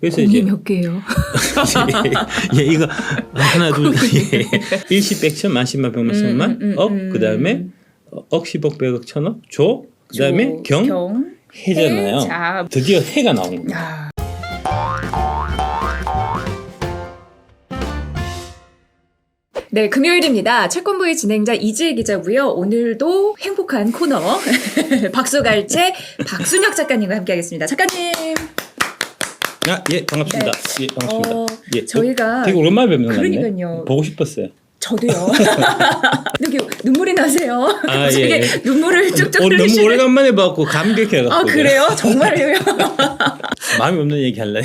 그래서 공이 이제 몇 개예요? 예, 이거 하나 둘 예. 일시 백천 만십만 백만 천만 억 그다음에 억십억 백억 천억 조 그다음에 경 해잖아요. 자. 드디어 해가 나온 겁니다. 야. 네, 금요일입니다. 채권부의 진행자 이지혜 기자고요. 오늘도 행복한 코너 박수갈채 박순혁 작가님과 함께하겠습니다. 작가님. 아, 예, 반갑습니다. 네. 예, 반갑습니다. 예, 저희가 되게 오랜만에 뵙는 것 같네. 그러니까요. 보고 싶었어요. 저도요. 이렇게 눈물이 나세요. 아, 갑자기 예. 눈물을 뚝뚝 너무 흘리시는. 오래간만에 봐갖고 감격해갖고. 아, 그래요? 정말요? 마음이 없는 얘기 할래.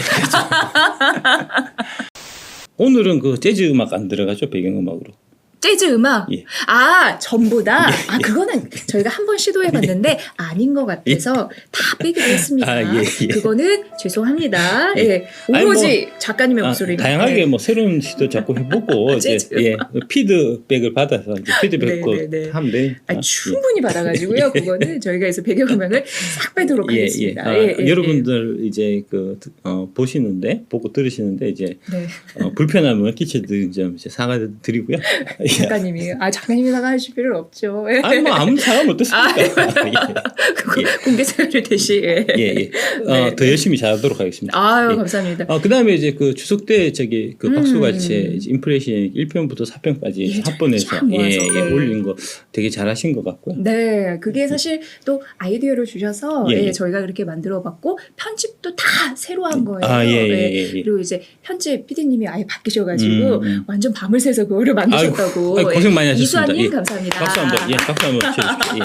오늘은 그 재즈 음악 안 들어가죠? 배경음악으로. 재즈 음악? 예. 아, 전보다? 아, 그거는 저희가 한번 시도해봤는데 아닌 것 같아서 다 빼기로 했습니다. 아, 예, 예. 그거는 죄송합니다. 예. 예. 아니, 오로지 작가님의 목소리로. 다양하게 뭐 새로운 시도 자꾸 해보고 이제 재즈 예, 피드백을 받아서 이제 피드백 네, 네, 네. 하면 되니까. 아, 충분히 받아가지고요. 그거는 저희가 해서 배경음악을 싹 빼도록 예, 예. 하겠습니다. 아, 예, 예, 여러분들 이제 보시는데 보고 들으시는데 이제 네. 불편함을 끼쳐드린 점 이제 사과드리고요. 예. 작가님이 작가님이 사과하실 필요는 없죠. 예. 아니 뭐 아무 사람 어떻습니까? 그거 예. 공개 사유를 대시. 예. 예, 예. 네, 더 열심히 잘하도록 하겠습니다. 아유, 예. 감사합니다. 그다음에 이제 그 추석 때 저기 그 박수갈채 인플레이션 1편부터 4편까지 예, 합본해서 참 모아서, 예, 예. 올린 거 되게 잘하신 것 같고요. 네, 그게 사실 또 아이디어를 주셔서 예, 예. 저희가 그렇게 만들어봤고 편집도 다 새로 한 거예요. 아, 예, 예, 예. 그리고 이제 편집 PD님이 아예 바뀌셔가지고 완전 밤을 새서 그거를 만드셨다고. 아이고, 고생 많이 하셨습니다. 이수환님 예. 감사합니다. 박수 한번, 예, 박수 한번 쳐주십시오.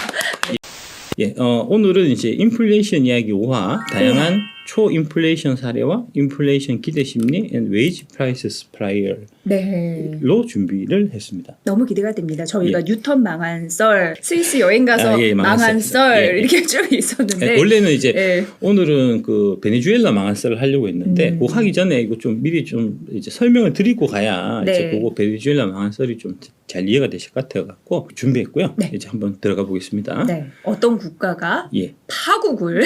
예. 예, 오늘은 이제 인플레이션 이야기 5화, 다양한 초인플레이션 사례와 인플레이션 기대 심리 and wage price spiral 네. 로 준비를 했습니다. 너무 기대가 됩니다. 저희가 예. 뉴턴 망한 썰, 스위스 여행 가서 예, 망한 썰 예, 예. 이렇게 쭉 있었는데 예, 원래는 이제 예. 오늘은 그 베네수엘라 망한 썰을 하려고 했는데 그거 하기 전에 이거 좀 미리 좀 이제 설명을 드리고 가야 네. 이제 그거 베네수엘라 망한 썰이 좀 잘 이해가 되실 것 같아 갖고 준비했고요. 네. 이제 한번 들어가 보겠습니다. 네. 어떤 국가가 예. 파국을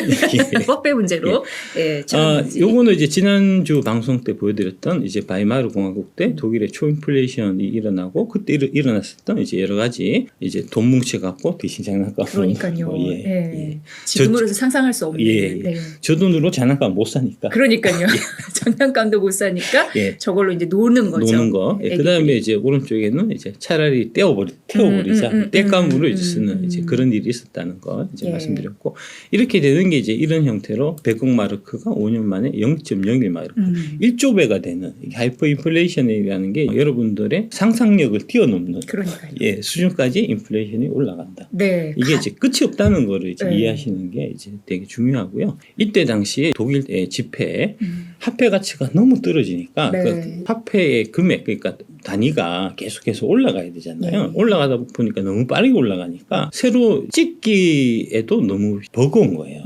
법배 문제로 예, 치렀는지. 요거는 이제 지난주 방송 때 보여드렸던 이제 바이마르 공화국 때 독일의 초인플레이션이 일어나고 그때 일어났었던 이제 여러 가지 이제 돈 뭉쳐갖고 대신 장난감. 그러니까요. 예. 예. 예. 지금으로서 상상할 수 없는. 예. 네. 저 돈으로 장난감 못 사니까. 그러니까요. 장난감도 못 사니까 예. 저걸로 이제 노는 거죠. 노는 거. 예. 그다음에 이제 오른쪽에는 이제 차라리 태워버리자. 땔감으로 이제 쓰는 이제 그런 일이 있었다는 거 이제 예. 말씀드렸고 이렇게 되는 게 이제 이런 형태로 100억 마르크가 5년 만에 0.01 마르크, 1조 배가 되는 하이퍼 인플레이션이라는 게 여러분들의 상상력을 뛰어넘는 그러니까요. 예, 수준까지 인플레이션이 올라간다. 네. 이게 이제 끝이 없다는 거를 이제 네. 이해하시는 게 이제 되게 중요하고요. 이때 당시에 독일의 지폐 화폐 가치가 너무 떨어지니까 네. 그 화폐의 금액 그러니까 단위가 계속해서 올라가야 되잖아요. 네. 올라가다 보니까 너무 빠르게 올라가니까 새로 찍기에도 너무 버거운 거예요.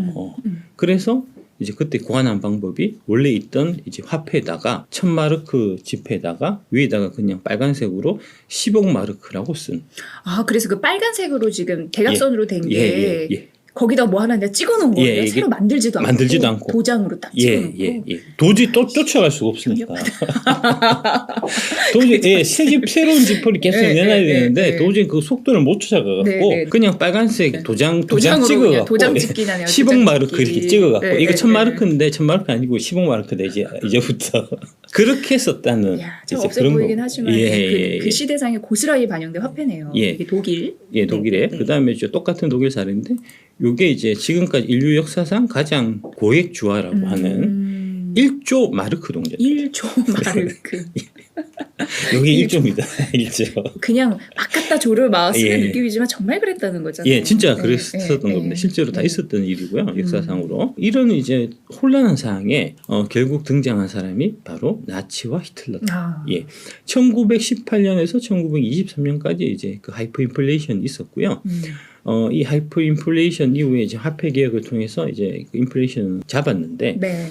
그래서 이제 그때 고안한 방법이 원래 있던 이제 화폐에다가 1000마르크 지폐에다가 위에다가 그냥 빨간색으로 10억 마르크라고 쓴. 아, 그래서 그 빨간색으로 지금 대각선으로 된 게 예. 거기다 뭐 하나 찍어놓은 거예요. 예, 새로 만들지도 않고 도장으로 딱 찍어놓고. 예. 도저히 또 쫓아갈 수가 없으니까. 도저히 새로운 지표를 계속 내놔야 되는데 도저히 그 속도를 못 찾아가갖고 그냥 빨간색 도장 찍어갖고 도장 찍기 나네요. 10억 마르크 이렇게 찍어갖고 이거 1000마르크인데 1000마르크 아니고 10억 마르크다 이제부터 그렇게 했었다는. 좀 없어 보이긴 하지만 예. 그 시대상에 고스란히 반영된 화폐네요. 예. 이게 독일. 예, 독일에. 네. 그다음에 이제 똑같은 독일 사례인데 요게 이제 지금까지 인류 역사상 가장 고액 주화라고 하는 1조 마르크 동전. 1조 마르크. 여기 1조입니다. 1조. 그냥 막 갖다 조를 마우스를 예. 느끼지만 정말 그랬다는 거잖아요. 예, 진짜 그랬었던 겁니다. 실제로 다 있었던 일이고요. 역사상으로. 이런 이제 혼란한 상황에 결국 등장한 사람이 바로 나치와 히틀러다. 예. 1918년에서 1923년까지 이제 그 하이퍼 인플레이션이 있었고요. 이 하이퍼 인플레이션 이후에 이제 화폐 개혁을 통해서 이제 그 인플레이션을 잡았는데 네.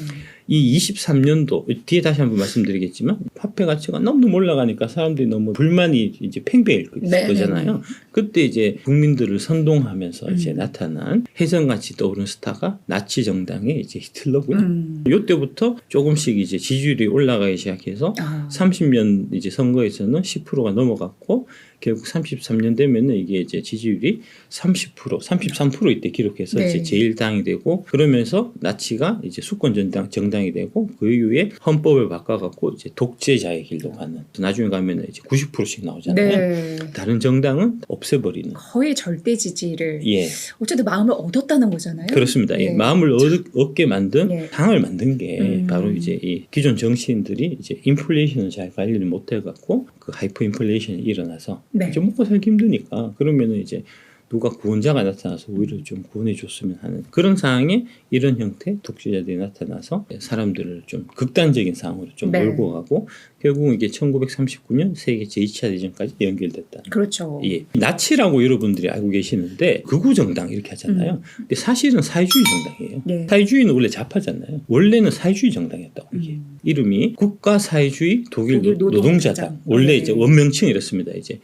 이 23년도 뒤에 다시 한번 말씀드리겠지만 화폐 가치가 너무 올라가니까 사람들이 너무 불만이 이제 팽배할 거잖아요. 그때 이제 국민들을 선동하면서 이제 나타난 해전같이 떠오른 스타가 나치 정당의 이제 히틀러고요. 이때부터 조금씩 이제 지지율이 올라가기 시작해서 30년 이제 선거에서는 10%가 넘어갔고 결국 33년 되면은 이게 이제 지지율이 30%, 33% 이때 기록해서 네. 이제 제1당이 되고 그러면서 나치가 이제 수권 정당이 되고 그 이후에 헌법을 바꿔갖고 이제 독재자의 길로 가는 나중에 가면은 이제 90%씩 나오잖아요. 네. 다른 정당은 없애버리는. 거의 절대 지지를 예, 어쨌든 마음을 얻었다는 거잖아요. 그렇습니다. 예, 네. 마음을 얻게 만든 네. 당을 만든 게 바로 이제 이 기존 정치인들이 이제 인플레이션을 잘 관리를 못해갖고 그 하이퍼 인플레이션이 일어나서 네. 이제 먹고 살기 힘드니까 그러면은 이제 누가 구원자가 나타나서 오히려 좀 구원해 줬으면 하는 그런 상황에 이런 형태 독재자들이 나타나서 사람들을 좀 극단적인 상황으로 좀 네. 몰고 가고 결국은 이게 1939년 세계 제2차 대전까지 연결됐다. 그렇죠. 예. 나치라고 여러분들이 알고 계시는데 극우 정당 이렇게 하잖아요. 근데 사실은 사회주의 정당이에요. 네. 사회주의는 원래 좌파잖아요. 원래는 사회주의 정당이었다고 이게. 이름이 국가사회주의 독일 노동자당. 원래 네. 이제 원명칭이 이렇습니다. 이제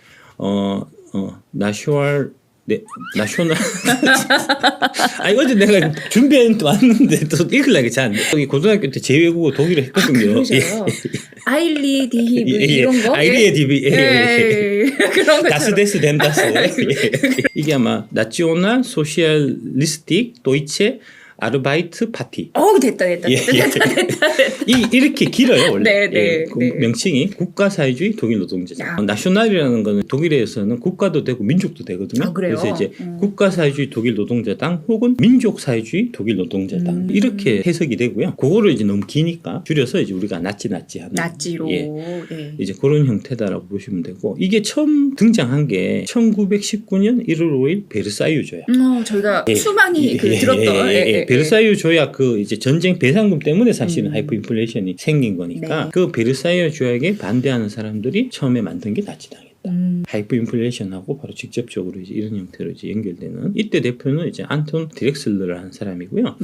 나셔널 아니 어제 내가 준비해 또 왔는데 또 읽으려고 잘 안 돼. 여기 고등학교 때 제외국어 독일어 했거든요. 그러죠. 아일리 디히 뭐 이런 거. 아이리에 디비 그런 거. 다스 덴다스. 이게 아마 나치오날 소시알리스틱 도이체 아르바이트 파티. 됐다. 예. 이렇게 길어요 원래. 네. 명칭이 국가사회주의 독일 노동자당. 나셔널이라는 거는 독일에서는 국가도 되고 민족도 되거든요. 그래요? 그래서 이제 국가사회주의 독일 노동자당 혹은 민족사회주의 독일 노동자당 이렇게 해석이 되고요. 그거를 이제 너무 기니까 줄여서 이제 우리가 나치 하는. 나치로. 예. 네. 이제 그런 형태다라고 보시면 되고 이게 처음 등장한 게 1919년 1월 5일 베르사유 조약. 저희가 수많이 들었던. 베르사유 조약 그 이제 전쟁 배상금 때문에 사실은 하이퍼 인플레이션이 생긴 거니까 네. 그 베르사유 조약에 반대하는 사람들이 처음에 만든 게 나치당이다. 하이퍼 인플레이션하고 바로 직접적으로 이제 이런 형태로 이제 연결되는 이때 대표는 이제 안톤 디렉슬러라는 사람이고요.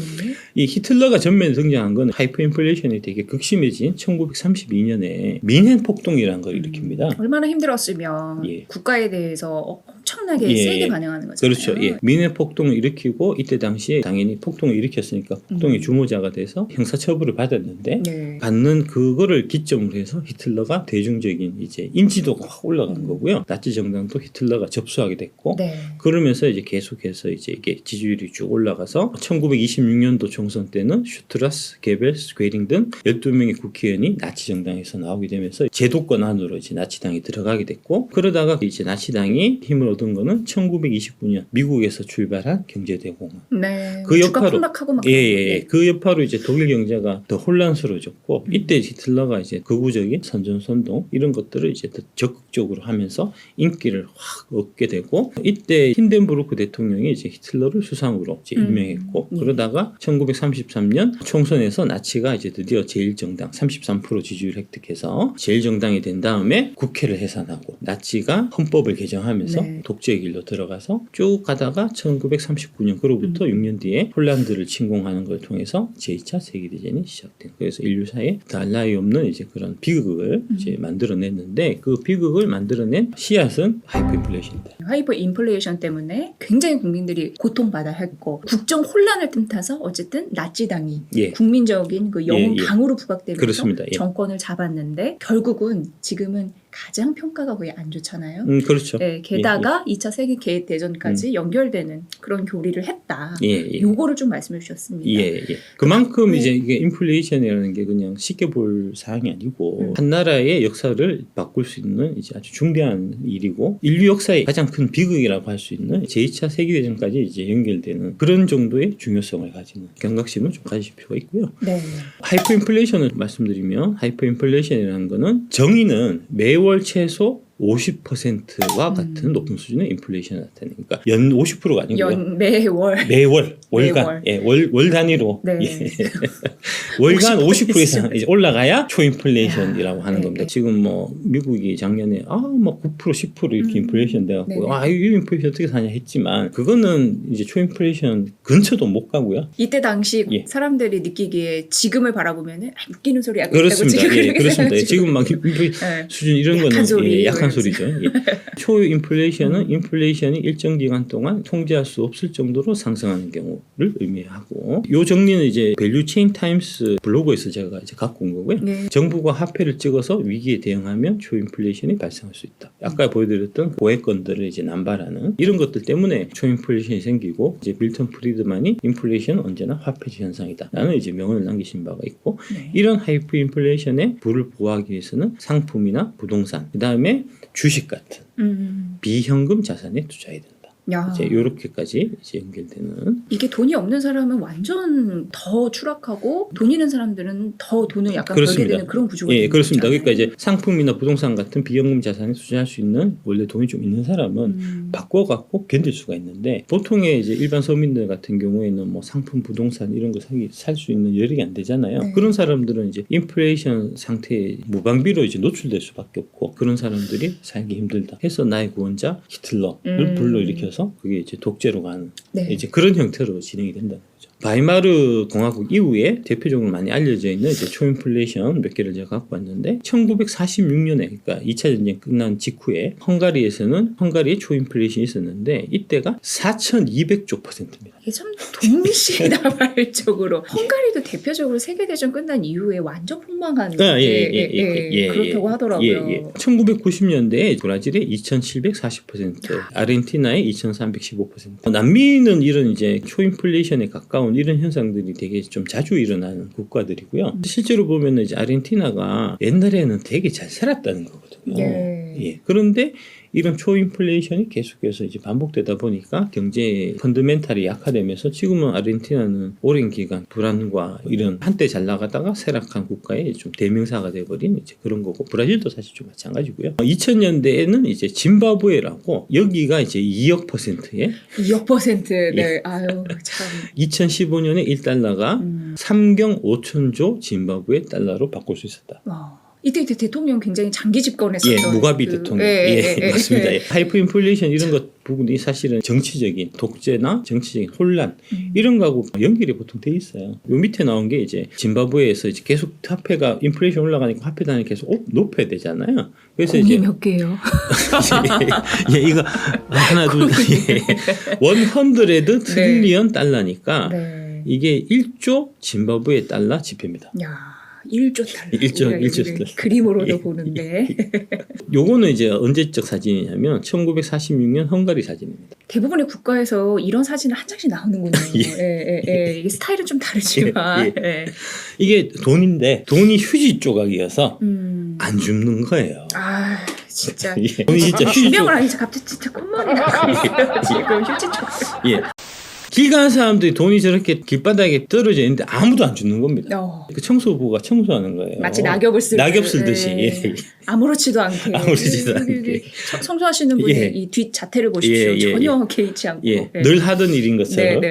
이 히틀러가 전면에 등장한 건 하이퍼 인플레이션이 되게 극심해진 1932년에 민헨 폭동이라는 걸 일으킵니다. 얼마나 힘들었으면 예. 국가에 대해서 엄청나게 세게 반응하는 거잖아요. 그렇죠. 예. 민해 폭동을 일으키고 이때 당시에 당연히 폭동을 일으켰으니까 폭동의 주모자가 돼서 형사처벌을 받았는데 네. 받는 그거를 기점으로 해서 히틀러가 대중적인 이제 인지도가 확 올라간 거고요. 나치 정당도 히틀러가 접수하게 됐고 네. 그러면서 이제 계속해서 이제 이게 지지율이 쭉 올라가서 1926년도 총선 때는 슈트라스, 게벨스, 괴링 등 12명의 국회의원이 나치 정당에서 나오게 되면서 제도권 안으로 이제 나치당이 들어가게 됐고 그러다가 이제 나치당이 힘을 얻은 거는 1929년 미국에서 출발한 경제대공황. 네. 그 주가 여파로 폭락하고 막. 예. 그 여파로 이제 독일 경제가 더 혼란스러워졌고 이때 히틀러가 이제 극우적인 선전선동 이런 것들을 이제 더 적극적으로 하면서 인기를 확 얻게 되고 이때 힌덴부르크 대통령이 이제 히틀러를 수상으로 이제 임명했고 그러다가 1933년 총선에서 나치가 이제 드디어 제1정당 33% 지지율 획득해서 제1정당이 된 다음에 국회를 해산하고 나치가 헌법을 개정하면서 네. 독재의 길로 들어가서 쭉 가다가 1939년 그로부터 6년 뒤에 폴란드를 침공하는 걸 통해서 제2차 세계대전이 시작된. 그래서 인류사에 달 나위 없는 이제 그런 비극을 이제 만들어냈는데 그 비극을 만들어낸 씨앗은 하이퍼 인플레이션이다. 하이퍼 인플레이션 때문에 굉장히 국민들이 고통받아 했고 국정 혼란을 틈타서 어쨌든 나치당이 예. 국민적인 그 영웅 예. 당으로 부각되면서 그렇습니다. 예. 정권을 잡았는데 결국은 지금은 가장 평가가 거의 안 좋잖아요. 그렇죠. 네, 게다가 2차 세계 대전까지 연결되는 그런 교리를 했다. 예. 요거를 좀 말씀해 주셨습니다. 예. 그만큼 네. 이제 이게 인플레이션이라는 게 그냥 쉽게 볼 사항이 아니고 한 나라의 역사를 바꿀 수 있는 이제 아주 중대한 일이고 인류 역사의 가장 큰 비극이라고 할 수 있는 제2차 세계대전까지 이제 연결되는 그런 정도의 중요성을 가지는 경각심을 좀 가지실 필요가 있고요. 네. 하이퍼 인플레이션을 말씀드리면 하이퍼 인플레이션이라는 거는 정의는 매월 최소 50%와 같은 높은 수준의 인플레이션이 나타나니까 연 50%가 아니고요. 매월 월간, 예, 월 단위로 네. 예. 월간 50% 이상 이제 올라가야 초인플레이션이라고 하는 겁니다. 네. 지금 뭐 미국이 작년에 뭐 9% 10% 이렇게 인플레이션 돼갖고 네네. 이 인플레이션 어떻게 사냐 했지만 그거는 이제 초인플레이션 근처도 못 가고요. 이때 당시 예. 사람들이 느끼기에 지금을 바라보면 웃기는 소리 약간 그렇습니다. 있다고 예, 그렇습니다. 지금 막 네. 수준 이런 약한 거는 소리, 약한 이러면서. 소리죠. 예. 초인플레이션은 인플레이션이 일정 기간 동안 통제할 수 없을 정도로 상승하는 경우를 의미하고 이 정리는 이제 밸류체인 타임스 블로그에서 제가 이제 갖고 온 거고요. 네. 정부가 화폐를 찍어서 위기에 대응하면 초인플레이션이 발생할 수 있다. 아까 보여드렸던 고액건들을 이제 남발하는 이런 것들 때문에 초인플레이션이 생기고 이제 밀턴 프리드만이 인플레이션은 언제나 화폐 현상이다라는 이제 명언을 남기신 바가 있고 네. 이런 하이프 인플레이션의 불을 보호하기 위해서는 상품이나 부동산 그다음에 주식 같은 비현금 자산에 투자해야 된다. 야. 이제 이렇게까지 이제 연결되는 이게 돈이 없는 사람은 완전 더 추락하고 돈 있는 사람들은 더 돈을 약간 벌게 그렇습니다. 되는 그런 구조가 예, 되는 그렇습니다. 거잖아요. 그러니까 이제 상품이나 부동산 같은 비현금 자산에 투자할 수 있는 원래 돈이 좀 있는 사람은 바꿔갖고 견딜 수가 있는데 보통의 이제 일반 서민들 같은 경우에는 뭐 상품, 부동산 이런 거 살 수 있는 여력이 안 되잖아요. 네. 그런 사람들은 이제 인플레이션 상태에 무방비로 이제 노출될 수밖에 없고 그런 사람들이 살기 힘들다 해서 나의 구원자 히틀러를 불러일으켜서 그게 이제 독재로 가는 네. 이제 그런 형태로 진행이 된다는 거죠. 바이마르 공화국 이후에 대표적으로 많이 알려져 있는 이제 초인플레이션 몇 개를 제가 갖고 왔는데 1946년에 그러니까 2차 전쟁 끝난 직후에 헝가리에서는 헝가리의 초인플레이션이 있었는데 이때가 4,200조입니다. 이게 참 동시다발적으로 헝가리도 대표적으로 세계대전 끝난 이후에 완전 폭망한 그렇다고 하더라고요. 1990년대에 브라질의 2,740%, 아르헨티나의 2,315%. 남미는 이런 이제 초인플레이션에 가까운 이런 현상들이 되게 좀 자주 일어나는 국가들이고요. 실제로 보면 이제 아르헨티나가 옛날에는 되게 잘 살았다는 거거든요. 예. 그런데 이런 초인플레이션이 계속해서 이제 반복되다 보니까 경제 펀더멘탈이 약화되면서 지금은 아르헨티나는 오랜 기간 불안과 이런 한때 잘 나가다가 쇠락한 국가의 좀 대명사가 돼버린 이제 그런 거고 브라질도 사실 좀 마찬가지고요. 2000년대에는 이제 짐바브웨라고 여기가 이제 2억 %에 2억 %. 네. 예. 아유 참. 2015년에 1달러가 3경 5천조 짐바브웨 달러로 바꿀 수 있었다. 이때 대통령 굉장히 장기 집권했었던 예, 무가비 대통령. 맞습니다. 하이퍼 인플레이션 이런 것 부분이 사실은 정치적인 독재나 정치적인 혼란 이런 거하고 연결이 보통 돼 있어요. 요 밑에 나온 게 이제 짐바브웨에서 이제 계속 화폐가 인플레이션 올라가니까 화폐 단위 계속 높여야 되잖아요. 그래서 이제 몇 개예요? 예, 이거 하나 둘 예. 100 트릴리언 달러니까 네. 이게 1조 짐바브웨 달러 지폐입니다. 야. 1조 달러. 1조 달러. 그림으로도 보는데. 요거는 이제 언제적 사진이냐면 1946년 헝가리 사진입니다. 대부분의 국가에서 이런 사진은 한 장씩 나오는군요. 이게 스타일은 좀 다르지만. 이게 돈인데 돈이 휴지 조각이어서 안 줍는 거예요. 아 진짜. 돈이 진짜 휴지 조각. 하니 갑자기 진짜 콧물이 나고 있어요. 지금 휴지 조각. 예. 길 가는 사람들이 돈이 저렇게 길바닥에 떨어져 있는데 아무도 안 주는 겁니다. 그 청소부가 청소하는 거예요. 마치 낙엽을 쓸듯이. 아무렇지도 않게. 청소하시는 분이 이 뒷 자태를 보십시오. 전혀 개의치 않고. 늘 하던 일인 것처럼.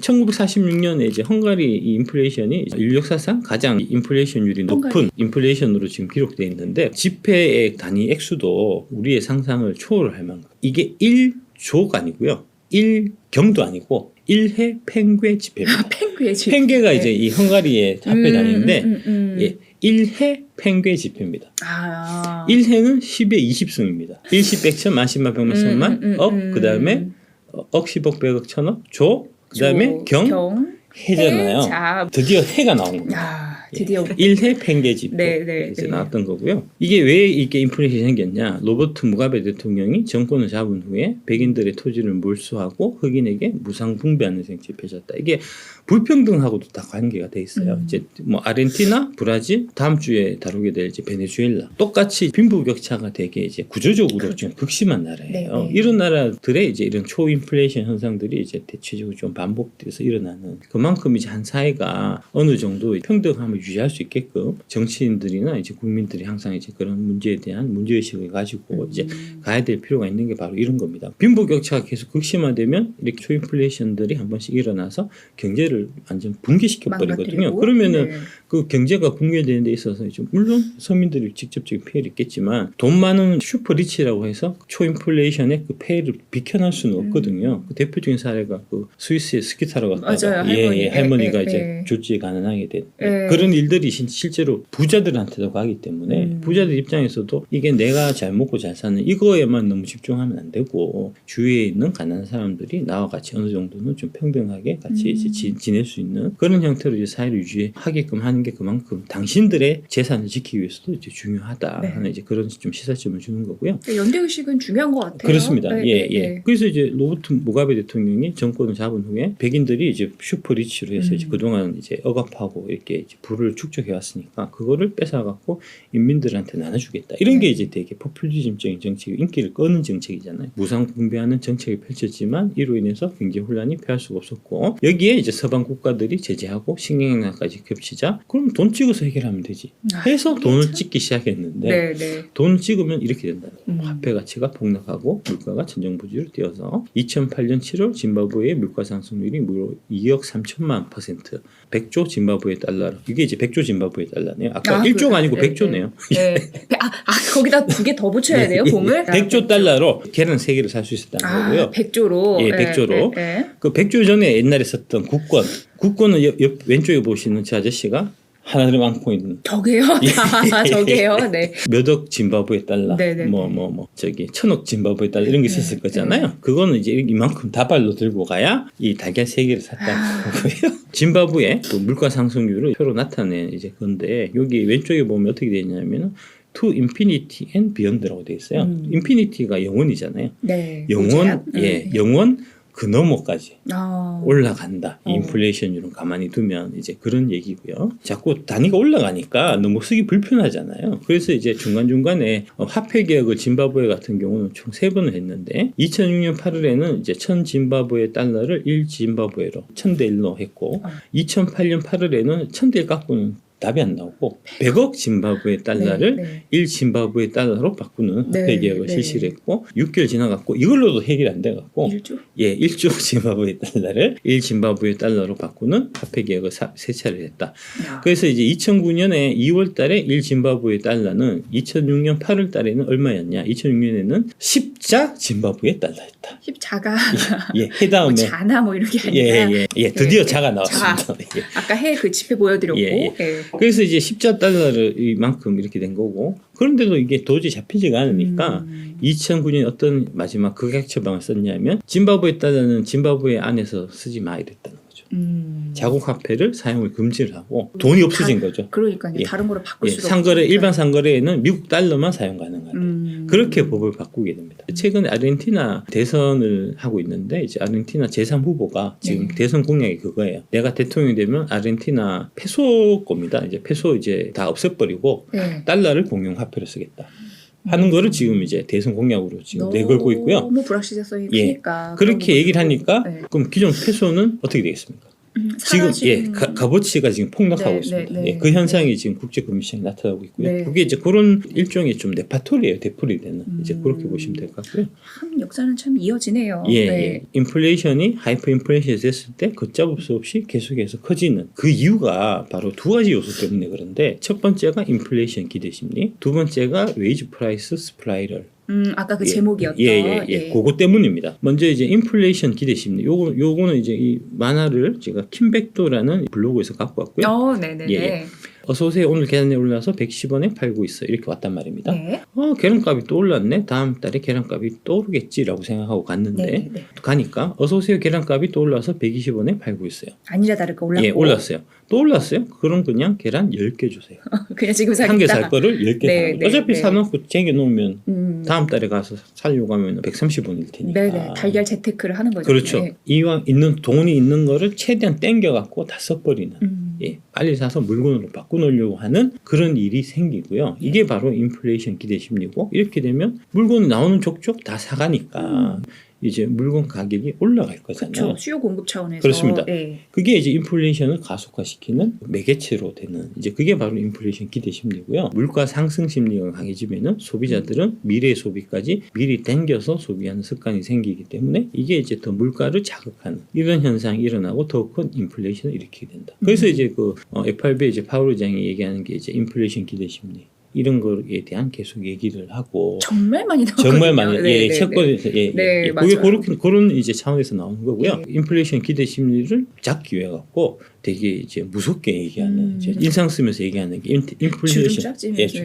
1946년에 이제 헝가리 이 인플레이션이 인류 역사상 가장 인플레이션율이 높은 인플레이션으로 지금 기록되어 있는데 지폐의 단위 액수도 우리의 상상을 초월할 만큼 이게 1조가 아니고요. 1경도 아니고 1회 팽괴 지폐입니다. 팽괴 지폐. 팽괴가 이제 이 헝가리의 화폐 단위인데 1회 팽괴 지폐입니다. 1회는 10의 20승입니다. 1십 100천 만십만 백만 천만 억 그다음에 억 10억 100억 1000억 조 그다음에 경 해잖아요. 드디어 해가 나온 겁니다. 드디어 1회 팽괴 지폐 이제 나왔던 거고요. 이게 왜 이게 인플레이션이 생겼냐? 로버트 무가베 대통령이 정권을 잡은 후에 백인들의 토지를 몰수하고 흑인에게 무상분배하는 정책을 펼쳤다. 이게 불평등하고도 다 관계가 돼 있어요. 이제 뭐 아르헨티나, 브라질, 다음 주에 다루게 될 이제 베네수엘라 똑같이 빈부격차가 되게 이제 구조적으로 그렇죠. 좀 극심한 나라예요. 네, 네. 이런 나라들의 이제 이런 초인플레이션 현상들이 이제 대체적으로 좀 반복돼서 일어나는 그만큼 이제 한 사회가 어느 정도 평등함을 유지할 수 있게끔 정치인들이나 이제 국민들이 항상 이제 그런 문제에 대한 문제의식을 가지고 이제 가야 될 필요가 있는 게 바로 이런 겁니다. 빈부격차가 계속 극심화되면 이렇게 초인플레이션들이 한 번씩 일어나서 경제를 완전 붕괴시켜 버리거든요. 망가뜨리고. 그러면은 네. 그 경제가 붕괴되는 데 있어서 좀 물론 서민들이 직접적인 피해를 입겠지만 돈 많은 슈퍼리치라고 해서 초인플레이션의 그 폐해를 비켜날 수는 없거든요. 그 대표적인 사례가 그 스위스에 스키 타러 갔다가 맞아요. 할머니가 예, 이제 예. 조직이 가난하게 된 예. 그런 일들이 실제로 부자들한테도 가기 때문에 부자들 입장에서도 이게 내가 잘 먹고 잘 사는 이거에만 너무 집중하면 안 되고 주위에 있는 가난한 사람들이 나와 같이 어느 정도는 좀 평등하게 같이 이제 지낼 수 있는 그런 형태로 이제 사회를 유지하게끔 하는 게 그만큼 당신들의 재산을 지키기 위해서도 이제 중요하다 네. 하는 이제 그런 좀 시사점을 주는 거고요. 연대의식은 중요한 것 같아요. 그렇습니다. 네, 예, 네, 예. 네. 그래서 이제 로버트 무가베 대통령이 정권을 잡은 후에 백인들이 이제 슈퍼리치로 해서 이제 그동안 이제 억압하고 이렇게 이제 부를 축적해 왔으니까 그거를 뺏어갖고 인민들한테 나눠주겠다. 이런 게 이제 되게 포퓰리즘적인 정책, 인기를 끄는 정책이잖아요. 무상분배하는 정책이 펼쳤지만 이로 인해서 경제 혼란이 피할 수가 없었고 여기에 이제 서방 국가들이 제재하고 식량난까지 겹치자 그럼 돈 찍어서 해결하면 되지. 해서 돈을 찍기 시작했는데 네, 네. 돈 찍으면 이렇게 된다. 화폐 가치가 폭락하고 물가가 천정부지로 뛰어서 2008년 7월 짐바브웨의 물가 상승률이 무려 2억 3천만 %. 100조 짐바브웨 달러로. 이게 이제 100조 짐바브웨 달러네요. 아까 1조가 아니고 100조네요. 네. 거기다 두 개 더 붙여야 돼요, 공을? 100조 달러로 계란 3개를 살 수 있었다는 거고요. 100조로. 예, 100조로. 그 100조 전에 옛날에 썼던 국권. 국권은 옆 왼쪽에 보시는 저 아저씨가 하나를 안고 있는 저게요? 저게요? 네. 몇억 짐바브웨 달러, 네네네. 저기 1000억 짐바브웨 달러 이런 게 있었을 거잖아요. 그거는 이제 이만큼 다발로 들고 가야 이 달걀 3개를 샀다는 거고요. 짐바브웨 그 물가 상승률을 표로 나타낸 이제 건데 여기 왼쪽에 보면 어떻게 되어 있냐면은 to infinity and beyond라고 되어 있어요. infinity가 영원이잖아요. 네. 영원, 영원 그 너머까지 올라간다. 어. 인플레이션율은 가만히 두면 이제 그런 얘기고요. 자꾸 단위가 올라가니까 너무 쓰기 불편하잖아요. 그래서 이제 중간중간에 화폐 개혁을 짐바브웨 같은 경우는 총 3번을 했는데 2006년 8월에는 이제 1000 짐바브웨 달러를 1 짐바브웨로 1000대 1로 했고 2008년 8월에는 1000대 1 갖고는 답이 안 나오고 100억 짐바브웨 달러를 1 짐바브웨 달러로 바꾸는 화폐 개혁을 실시를 했고 6개월 지나갔고 이걸로도 해결이 안 돼갖고 1조? 예, 1조 짐바브웨 달러를 1 짐바브웨 달러로 바꾸는 화폐 개혁을 3차례 했다. 그래서 이제 2009년에 2월 달에 1 짐바브웨 달러는 2006년 8월 달에는 얼마였냐? 2006년에는 10자 짐바브웨 달러였다. 10자가 예, 해다음에 자나 뭐 이런 게 아니라 드디어 자가 나왔습니다. 자. 아까 해 그 지표 보여드렸고 그래서 이제 10자 달러를 이만큼 이렇게 된 거고 그런데도 이게 도저히 잡히지가 않으니까 2009년 어떤 마지막 극약 처방을 썼냐면 짐바브웨 달러는 짐바브웨 안에서 쓰지 마 이랬다는 거죠. 자국 화폐를 사용을 금지를 하고 돈이 없어진 거죠. 그러니까요. 다른 거로 바꿀 수가 상거래 일반 상거래에는 미국 달러만 사용 가능하다. 그렇게 법을 바꾸게 됩니다. 최근에 아르헨티나 대선을 하고 있는데 이제 아르헨티나 제3 후보가 지금 대선 공약이 그거예요. 내가 대통령이 되면 아르헨티나 페소 겁니다. 이제 페소 이제 다 없애버리고 달러를 공용 화폐로 쓰겠다. 하는 거를 지금 이제 대선 공약으로 지금 내걸고 있고요. 너무 불확실성이 크니까. 그렇게 얘기를 하니까 그럼 기존 페소는 어떻게 되겠습니까? 지금 값어치가 지금 폭락하고 있습니다. 그 현상이 지금 국제금융시장에 나타나고 있고요. 그게 이제 그런 일종의 좀 레파토리예요. 되풀이 되는 이제 그렇게 보시면 될 것 같고요. 참 역사는 참 이어지네요. 인플레이션이 하이퍼 인플레이션이 됐을 때 걷잡을 수 없이 계속해서 커지는 그 이유가 바로 두 가지 요소 때문에 그런데 첫 번째가 인플레이션 기대 심리, 두 번째가 웨이지 프라이스 스프라이럴. 아까 그 제목이었던. 그거 때문입니다. 먼저 이제 인플레이션 기대 심리. 요거는 이제 이 만화를 제가 킴백도라는 블로그에서 갖고 왔고요. 어서 오세요. 오늘 계란이 올라서 110원에 팔고 있어. 이렇게 왔단 말입니다. 네. 계란값이 또 올랐네. 다음 달에 계란값이 또 오르겠지라고 생각하고 갔는데 네, 네. 가니까 어서 오세요. 계란값이 또 올라서 120원에 팔고 있어요. 아니라 다를까 올랐고. 예, 올랐어요. 또 올랐어요. 그럼 그냥 계란 10개 주세요. 그냥 지금 사겠다. 한 개 살 거를 10개 네, 사는 네, 거예요. 어차피 네. 사놓고 쟁여놓으면 다음 달에 가서 살려고 하면 130원일 테니까. 네네. 달걀 재테크를 하는 거죠. 그렇죠. 네. 이왕 있는 돈이 있는 거를 최대한 땡겨갖고 다 써버리는. 예, 빨리 사서 물건으로 바꾸놓으려고 하는 그런 일이 생기고요. 이게 바로 인플레이션 기대 심리고 이렇게 되면 물건이 나오는 족족 다 사가니까 이제 물건 가격이 올라갈 거잖아요. 그렇죠. 수요 공급 차원에서. 그렇습니다. 네. 그게 이제 인플레이션을 가속화시키는 매개체로 되는 이제 그게 바로 인플레이션 기대 심리고요. 물가 상승 심리가 강해지면은 소비자들은 미래 소비까지 미리 당겨서 소비하는 습관이 생기기 때문에 이게 이제 더 물가를 자극하는 이런 현상이 일어나고 더 큰 인플레이션을 일으키게 된다. 그래서 이제 그 FRB 이제 파월 의장이 얘기하는 게 이제 인플레이션 기대 심리. 이런 거에 대한 계속 얘기를 하고 정말 많이 나오거든요. 정말 많이 네, 네, 채권에서 네, 그게 맞아요. 그런 이제 차원에서 나오는 거고요. 네. 인플레이션 기대 심리를 잡기 위해 갖고 되게 이제 무섭게 얘기하는 이제 인상 쓰면서 얘기하는 게 인플레이션 주름 짝지면서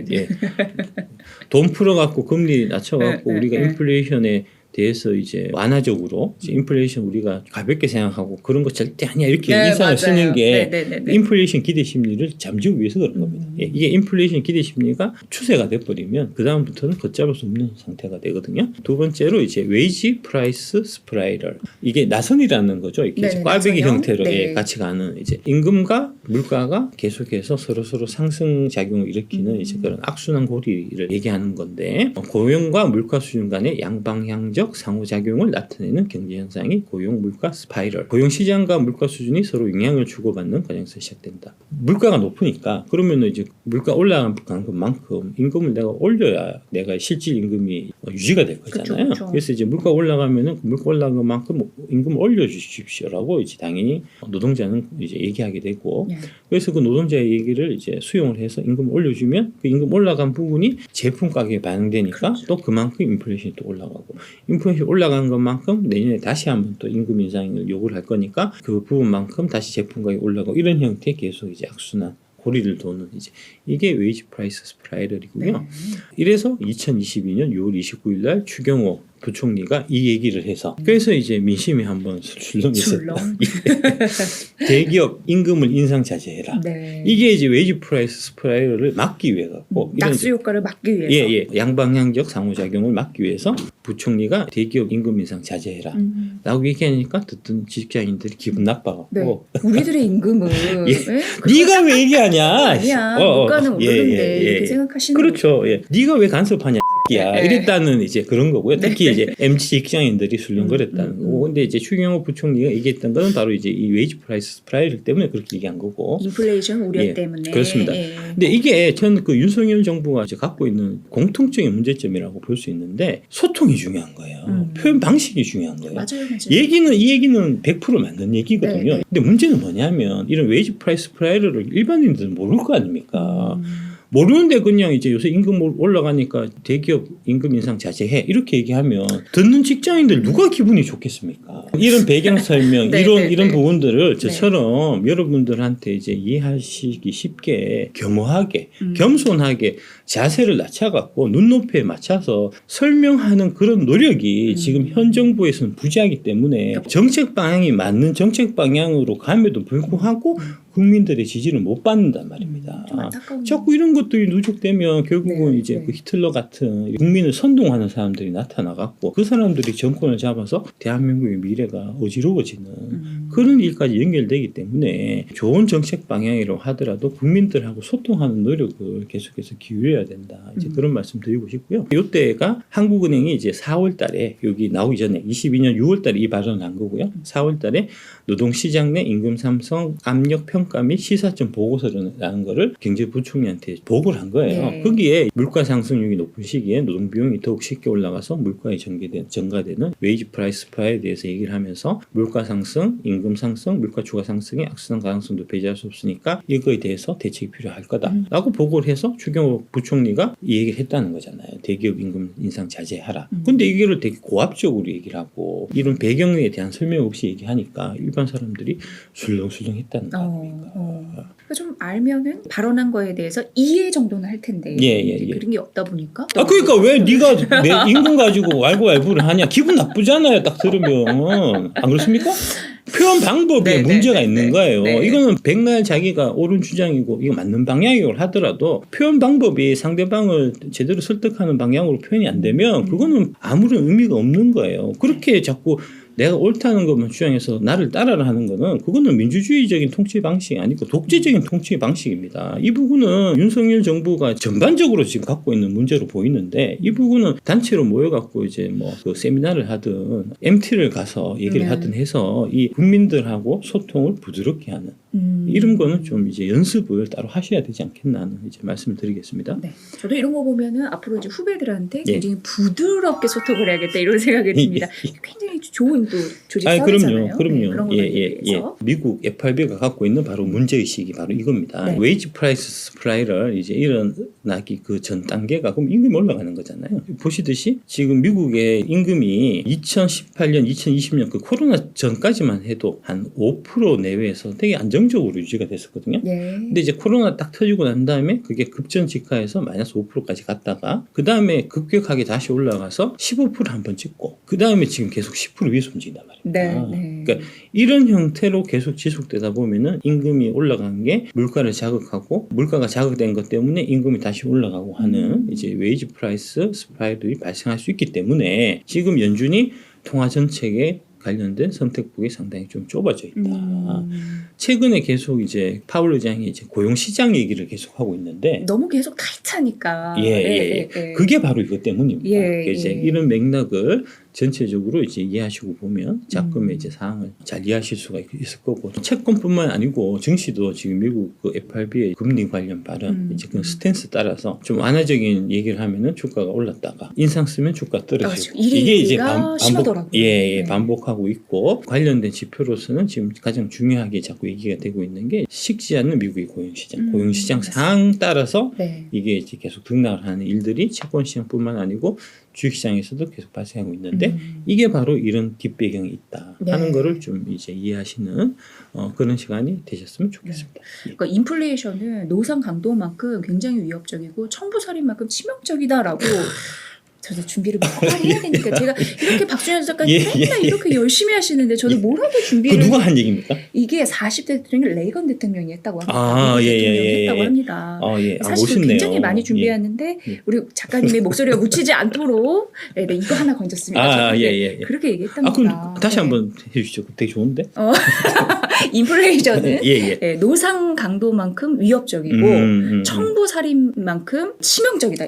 돈 풀어 갖고 금리 낮춰 갖고 네, 우리가 네. 인플레이션에 대해서 이제 완화적으로 이제 인플레이션 우리가 가볍게 생각하고 그런 거 절대 아니야 이렇게 네, 인상을 맞아요. 쓰는 게 네, 네, 네. 인플레이션 기대 심리를 잠재우기 위해서 그런 겁니다. 예, 이게 인플레이션 기대 심리가 추세가 돼버리면 그 다음부터는 걷잡을 수 없는 상태가 되거든요. 두 번째로 이제 웨이지 프라이스 스프라이럴 이게 나선이라는 거죠. 이렇게 네, 이제 꽈배기 나선형. 형태로 네. 같이 가는 이제 임금과 물가가 계속해서 서로 상승 작용을 일으키는 이제 그런 악순환 고리를 얘기하는 건데 고용과 물가 수준 간의 양방향적 상호작용을 나타내는 경제 현상이 고용 물가 스파이럴. 고용 시장과 물가 수준이 서로 영향을 주고받는 과정에서 시작된다. 물가가 높으니까 그러면 이제 물가 올라가는 것만큼 임금을 내가 올려야 내가 실질 임금이 유지가 될 거잖아요. 그쵸. 그래서 이제 물가 올라가면은 물가 올라간 것만큼 임금을 올려주십시오라고 이제 당연히 노동자는 이제 얘기하게 되고 네. 그래서 그 노동자의 얘기를 이제 수용을 해서 임금을 올려주면 그 임금 올라간 부분이 제품 가격에 반영되니까 그렇죠. 또 그만큼 인플레이션이 또 올라가고 인플레이션이 올라간 것만큼 내년에 다시 한번 또 임금 인상을 요구를 할 거니까 그 부분만큼 다시 제품 가격이 올라가고 이런 형태의 계속 이제 악순환 고리를 도는 이제 이게 웨이지 프라이스 스프라이럴이고요. 네. 이래서 2022년 6월 29일 날 추경호 부총리가 이 얘기를 해서 그래서 이제 민심이 한번 술렁했었다. 술렁. 대기업 임금을 인상 자제해라. 네. 이게 이제 웨이지 프라이스 스프라이럴을 막기 위해 갖고 이런 낙수 이제 효과를 막기 위해서. 양방향적 상호작용을 막기 위해서 부총리가 대기업 임금 인상 자제해라. 라고 얘기하니까 듣던 직장인들이 기분 나빠갖고 네. 우리들의 임금은 예. 네? 네가 왜 얘기하냐? 아니야. 물가는 오르는데 이렇게 생각하시는 그렇죠. 예. 네가 왜 간섭하냐? 야 네. 이랬다는 이제 그런 거고요. 특히 네. 이제 MZ 직장인들이 술렁거렸다는 거고. 근데 이제 추경호 부총리가 얘기했던 거는 바로 이제 이 웨이지 프라이스 스프라이럴 때문에 그렇게 얘기한 거고. 인플레이션 우려 예, 때문에. 그렇습니다. 예. 근데 이게 전 그 윤석열 정부가 이제 갖고 있는 공통적인 문제점이라고 볼 수 있는데 소통이 중요한 거예요. 표현 방식이 중요한 거예요. 맞아요. 이 얘기는 100% 맞는 얘기거든요. 네. 근데 문제는 뭐냐면 이런 웨이지 프라이스 스프라이럴을 일반인들은 모를 거 아닙니까? 모르는데 그냥 이제 요새 임금 올라가니까 대기업 임금 인상 자제해 이렇게 얘기하면 듣는 직장인들 누가 기분이 좋겠습니까? 이런 배경 설명 네, 이런 네. 부분들을 저처럼 여러분들한테 이제 이해하시기 쉽게 겸허하게 겸손하게 자세를 낮춰갖고 눈높이에 맞춰서 설명하는 그런 노력이 지금 현 정부에서는 부재하기 때문에 정책 방향이 맞는 정책 방향으로 감에도 불구하고 국민들의 지지를 못 받는단 말입니다. 좀 안타까운. 자꾸 이런 것들이 누적되면 결국은 네, 이제 네. 그 히틀러 같은 국민을 선동하는 사람들이 나타나갖고 그 사람들이 정권을 잡아서 대한민국의 미래가 어지러워지는 그런 일까지 연결되기 때문에 좋은 정책 방향이라고 하더라도 국민들하고 소통하는 노력을 계속해서 기울여야 된다. 이제 그런 말씀 드리고 싶고요. 이때가 한국은행이 이제 4월 달에 여기 나오기 전에 22년 6월 달에 이 발언을 한 거고요. 4월 달에 노동시장 내 임금 상승 압력 평가 및 시사점 보고서라는 거를 경제부총리한테 보고를 한 거예요. 네. 거기에 물가 상승률이 높은 시기에 노동 비용이 더욱 쉽게 올라가서 물가에 전가되는 웨이지 프라이스 스프라이럴에 대해서 얘기를 하면서 물가 상승, 임금 상승, 물가 추가 상승의 악순환 가능성도 배제할 수 없으니까 이거에 대해서 대책이 필요할 거다라고 보고를 해서 추경호 부총리가 이 얘기를 했다는 거잖아요. 대기업 임금 인상 자제하라. 근데 이거를 되게 고압적으로 얘기를 하고 이런 배경에 대한 설명 없이 얘기하니까 일반 사람들이 술렁술렁했다는 겁니다. 그러니까 좀 알면은 발언한 거에 대해서 이해 정도는 할 텐데 그런 게 없다 보니까. 그러니까 왜 네가 내 임금 가지고 왈가왈부를 하냐? 기분 나쁘잖아요. 딱 들으면. 안 그렇습니까? 표현 방법에 문제가 있는 거예요. 이거는 백날 자기가 옳은 주장이고 이거 맞는 방향이라고 하더라도 표현 방법이 상대방을 제대로 설득하는 방향으로 표현이 안 되면 그거는 아무런 의미가 없는 거예요. 그렇게 자꾸 내가 옳다는 것만 주장해서 나를 따라라 하는 거는 그거는 민주주의적인 통치 방식이 아니고 독재적인 통치 방식입니다. 이 부분은 윤석열 정부가 전반적으로 지금 갖고 있는 문제로 보이는데 이 부분은 단체로 모여갖고 이제 뭐 그 세미나를 하든 MT를 가서 얘기를 하든 해서 이 국민들하고 소통을 부드럽게 하는 이런 거는 좀 이제 연습을 따로 하셔야 되지 않겠나 하는 이제 말씀을 드리겠습니다. 네. 저도 이런 거 보면은 앞으로 이제 후배들한테 굉장히 부드럽게 소통을 해야겠다 이런 생각이 듭니다. 굉장히 좋은 또 조직 사회잖아요. 그럼요. 그런 거에 대해서. 미국 FRB가 갖고 있는 바로 문제의식이 바로 이겁니다. 웨이지 프라이스 스프라이럴 이제 일어나기 그 전 단계가 그럼 임금이 올라가는 거잖아요. 보시듯이 지금 미국의 임금이 2018년, 2020년 그 코로나 전까지만 해도 한 5% 내외에서 되게 안정적으로 유지가 됐었거든요. 근데 이제 코로나 딱 터지고 난 다음에 그게 급전직하해서 마이너스 5%까지 갔다가 그 다음에 급격하게 다시 올라가서 15% 한 번 찍고 그 다음에 지금 계속 10% 위에서 움직인단 말입니다. 그러니까 이런 형태로 계속 지속되다 보면은 임금이 올라간 게 물가를 자극하고 물가가 자극된 것 때문에 임금이 다시 올라가고 하는 이제 웨이지 프라이스 스파이럴이 발생할 수 있기 때문에 지금 연준이 통화 정책에 관련된 선택폭이 상당히 좀 좁아져 있다. 최근에 계속 이제 파월 의장이 이제 고용 시장 얘기를 계속 하고 있는데 너무 계속 타이트하니까. 그게 바로 이것 때문입니다. 이제 이런 맥락을 전체적으로 이제 이해하시고 보면 작금의 이제 사항을 잘 이해하실 수가 있을 거고 채권뿐만 아니고 증시도 지금 미국 그 FRB의 금리 관련 발언 이제 그 스탠스 따라서 좀 완화적인 얘기를 하면은 주가가 올랐다가 인상 쓰면 주가 떨어지고 이게 이제 반복하고 있고 관련된 지표로서는 지금 가장 중요하게 자꾸 얘기가 되고 있는 게 식지 않는 미국의 고용시장, 고용시장 상황 따라서 이게 이제 계속 등락을 하는 일들이 채권시장뿐만 아니고 주식시장에서도 계속 발생하고 있는데 이게 바로 이런 뒷배경이 있다 하는 거를 좀 이제 이해하시는 그런 시간이 되셨으면 좋겠습니다. 그러니까 인플레이션은 노상 강도만큼 굉장히 위협적이고 청부살인만큼 치명적이다라고 저도 준비를 많이 해야 되니까 제가 이렇게 박준현 작가님 맨날 이렇게 열심히 하시는데 저도 뭘 하고 준비를 누가 한 얘기입니까? 이게 40대 대통령이 레이건 대통령이 했다고 합니다. 대통령이 했다고 합니다. 사실 굉장히 많이 준비했는데 우리 작가님의 목소리가 묻히지 않도록 이거 하나 건졌습니다. 그렇게 얘기했답니다. 그럼 다시 한번 해주시죠. 되게 좋은데? 인플레이션은 노상 강도만큼 위협적이고 청부살인만큼 치명적이다.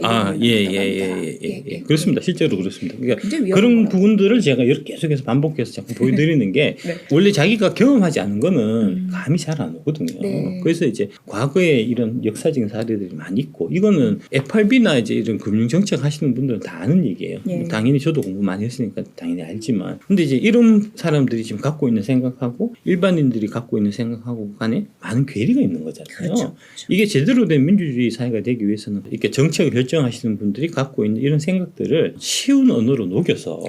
그렇습니다. 실제로 그렇습니다. 그러니까 그런 부분들을 제가 계속해서 반복해서 자꾸 보여드리는 게 원래 자기가 경험하지 않은 거는 감이 잘 안 오거든요. 그래서 이제 과거에 이런 역사적인 사례들이 많이 있고 이거는 FRB나 이제 이런 금융정책 하시는 분들은 다 아는 얘기예요. 당연히 저도 공부 많이 했으니까 당연히 알지만 근데 이제 이런 사람들이 지금 갖고 있는 생각하고 일반인들이 갖고 있는 생각하고 간에 많은 괴리가 있는 거잖아요. 그렇죠. 이게 제대로 된 민주주의 사회가 되기 위해서는 이렇게 정책을 결정하시는 분들이 갖고 있는 이런 생각들을 쉬운 언어로 녹여서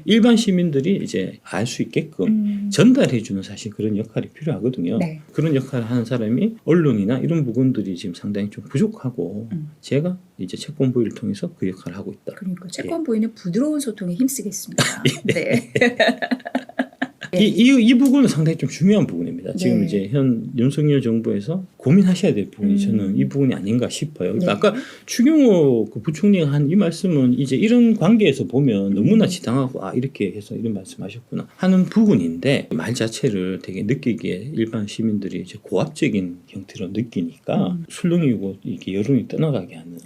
일반 시민들이 이제 알 수 있게끔 전달해주는 사실 그런 역할이 필요하거든요. 그런 역할을 하는 사람이 언론이나 이런 부분들이 지금 상당히 좀 부족하고 제가 이제 채권부위를 통해서 그 역할을 하고 있다. 그러니까 채권부위는 부드러운 소통에 힘쓰겠습니다. 이 부분은 상당히 좀 중요한 부분입니다. 지금 이제 현 윤석열 정부에서 고민하셔야 될 부분이 저는 이 부분이 아닌가 싶어요. 그러니까 아까 추경호 그 부총리가 한 이 말씀은 이제 이런 관계에서 보면 너무나 지당하고 이렇게 해서 이런 말씀하셨구나 하는 부분인데 말 자체를 되게 느끼기에 일반 시민들이 이제 고압적인 형태로 느끼니까 술렁이고 이렇게 여론이 떠나가게 하는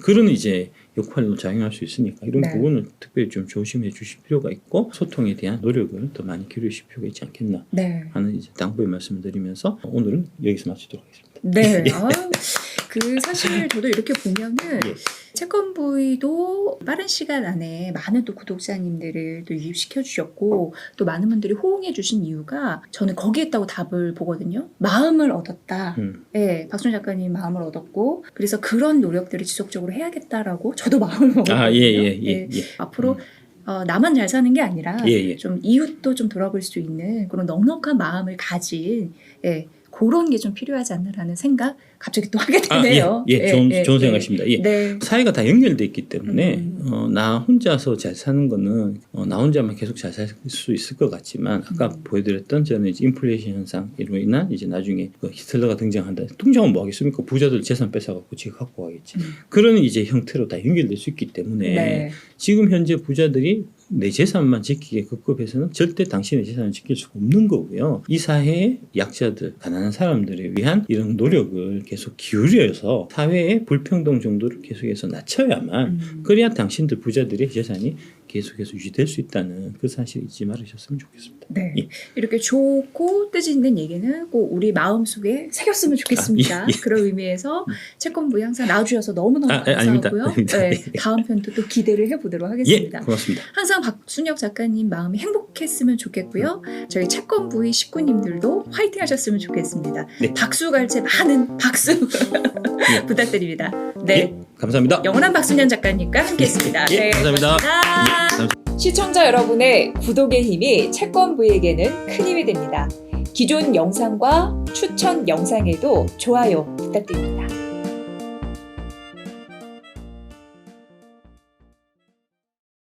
그런 이제 역할로 작용할 수 있으니까 이런 부분을 특별히 좀 조심해 주실 필요가 있고 소통에 대한 노력을 더 많이 기울이실 필요가 있지 않겠나 하는 이제 당부의 말씀을 드리면서 오늘은 여기서 마치도록 하겠습니다. 사실 저도 이렇게 보면은 채권부위도 빠른 시간 안에 많은 또 구독자님들을 또 유입시켜 주셨고 또 많은 분들이 호응해 주신 이유가 저는 거기에 있다고 답을 보거든요. 마음을 얻었다. 박순 작가님 마음을 얻었고 그래서 그런 노력들을 지속적으로 해야겠다라고 저도 마음을 먹었거든요. 앞으로 나만 잘 사는 게 아니라 좀 이웃도 좀 돌아볼 수 있는 그런 넉넉한 마음을 가진 그런 게 좀 필요하지 않나라는 생각 갑자기 또 하게 되네요. 좋은 생각이십니다. 예. 네. 사회가 다 연결돼 있기 때문에 나 혼자서 잘 사는 거는 나 혼자만 계속 잘 살 수 있을 것 같지만 아까 보여드렸던 저는 이제 인플레이션 현상으로 인한 이제 나중에 히틀러가 등장한다. 등장하면 뭐 하겠습니까? 부자들 재산 뺏어갖고 지가 갖고 가겠지. 그런 이제 형태로 다 연결될 수 있기 때문에 네. 지금 현재 부자들이 내 재산만 지키게 급급해서는 절대 당신의 재산을 지킬 수가 없는 거고요. 이 사회의 약자들, 가난한 사람들을 위한 이런 노력을 계속 기울여서 사회의 불평등 정도를 계속해서 낮춰야만 그래야 당신들 부자들의 재산이 계속해서 유지될 수 있다는 그 사실을 잊지 말으셨으면 좋겠습니다. 네. 예. 이렇게 좋고 뜻이 있는 얘기는 꼭 우리 마음속에 새겼으면 좋겠습니다. 그런 의미에서 채권부에 항상 나와주셔서 너무너무 감사하고요. 네, 다음 편도 또 기대를 해보도록 하겠습니다. 예, 고맙습니다. 항상 박순혁 작가님 마음이 행복했으면 좋겠고요. 저희 채권부의 식구님들도 화이팅 하셨으면 좋겠습니다. 네. 박수갈채 많은 박수 부탁드립니다. 네. 예, 감사합니다. 영원한 박순현 작가님과 함께했습니다. 예, 감사합니다. 감사합니다. 시청자 여러분의 구독의 힘이 채권부에게는 큰 힘이 됩니다. 기존 영상과 추천 영상에도 좋아요 부탁드립니다.